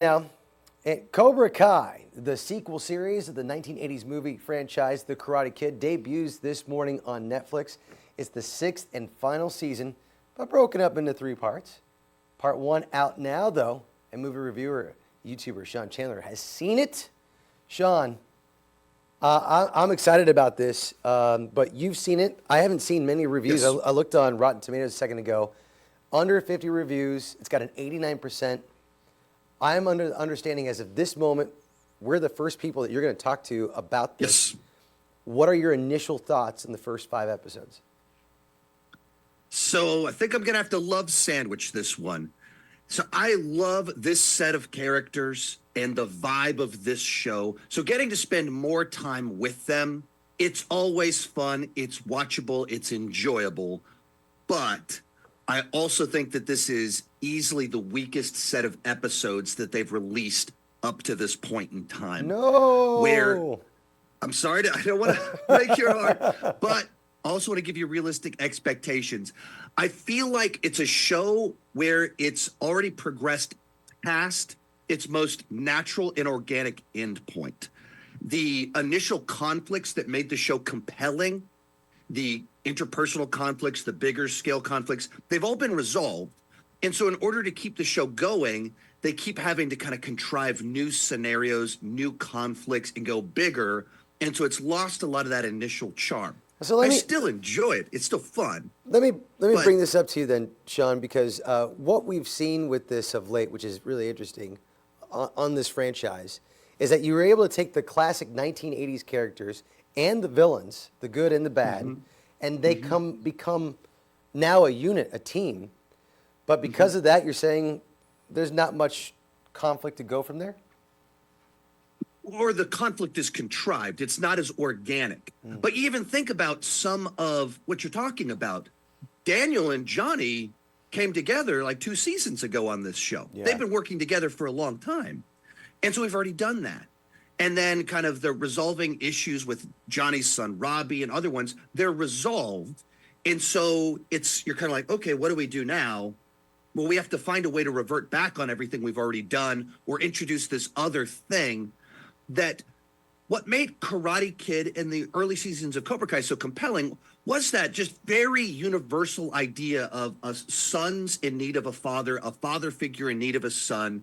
Now, Cobra Kai, the sequel series of the 1980s movie franchise, The Karate Kid, debuts this morning on Netflix. It's the 6th and final season, but broken up into 3 parts. Part 1 out now, though, and movie reviewer, YouTuber Sean Chandler has seen it. Sean, I'm excited about this, but you've seen it. I haven't seen many reviews. Yes. I looked on Rotten Tomatoes a second ago. Under 50 reviews. It's got an 89%. I'm under the understanding as of this moment, we're the first people that you're going to talk to about this. Yes. What are your initial thoughts in the first 5 episodes? So I think I'm going to have to love sandwich this one. So I love this set of characters and the vibe of this show. So getting to spend more time with them, it's always fun, it's watchable, it's enjoyable. But I also think that this is easily the weakest set of episodes that they've released up to this point in time. No. Where, I'm sorry, I don't want to break your heart, but I also want to give you realistic expectations. I feel like it's a show where it's already progressed past its most natural and organic endpoint. The initial conflicts that made the show compelling, the interpersonal conflicts, the bigger scale conflicts, they've all been resolved. And so in order to keep the show going, they keep having to kind of contrive new scenarios, new conflicts, and go bigger. And so it's lost a lot of that initial charm. So I still enjoy it. It's still fun. Let me bring this up to you then, Sean, because what we've seen with this of late, which is really interesting on this franchise, is that you were able to take the classic 1980s characters and the villains, the good and the bad, and they become now a unit, a team. But because of that, you're saying there's not much conflict to go from there? Or the conflict is contrived. It's not as organic. But you even think about some of what you're talking about. Daniel and Johnny came together like 2 seasons ago on this show. Yeah. They've been working together for a long time. And so we've already done that. And then kind of the resolving issues with Johnny's son, Robbie, and other ones, they're resolved. And so you're kind of like, okay, what do we do now? Well, we have to find a way to revert back on everything we've already done or introduce this other thing. That what made Karate Kid in the early seasons of Cobra Kai so compelling was that just very universal idea of a son's in need of a father figure in need of a son.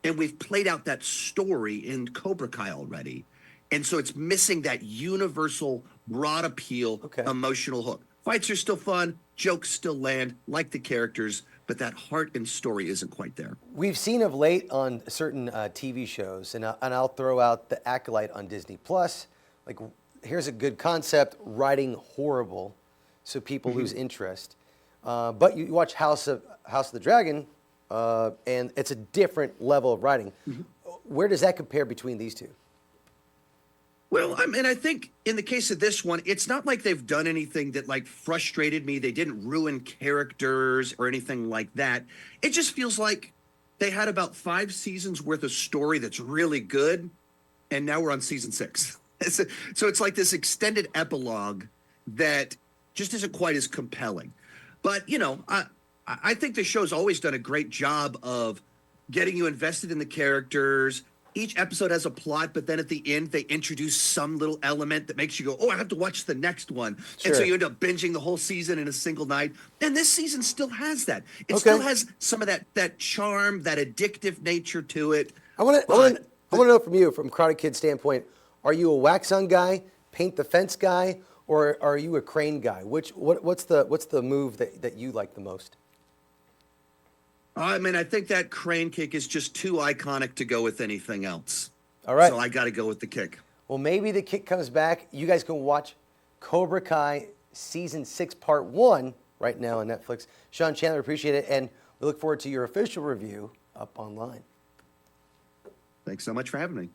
And we've played out that story in Cobra Kai already. And so it's missing that universal, broad appeal, emotional hook. Fights are still fun, jokes still land, like the characters, but that heart and story isn't quite there. We've seen of late on certain TV shows, and I'll throw out The Acolyte on Disney+. Like, here's a good concept, writing horrible, so people lose interest. But you watch House of the Dragon, and it's a different level of writing. Where does that compare between these two? Well, I mean, I think in the case of this one, it's not like they've done anything that like frustrated me. They didn't ruin characters or anything like that. It just feels like they had about 5 seasons worth of story that's really good. And now we're on season 6. So it's like this extended epilogue that just isn't quite as compelling. But, you know, I think the show's always done a great job of getting you invested in the characters. Each episode has a plot, but then at the end, they introduce some little element that makes you go, oh, I have to watch the next one. Sure. And so you end up binging the whole season in a single night. And this season still has that. It still has some of that charm, that addictive nature to it. I want to know from you, from Karate Kid standpoint, are you a wax on guy, paint the fence guy, or are you a crane guy? What's the move that you like the most? I mean, I think that crane kick is just too iconic to go with anything else. All right. So I got to go with the kick. Well, maybe the kick comes back. You guys can watch Cobra Kai Season 6 Part 1 right now on Netflix. Sean Chandler, appreciate it. And we look forward to your official review up online. Thanks so much for having me.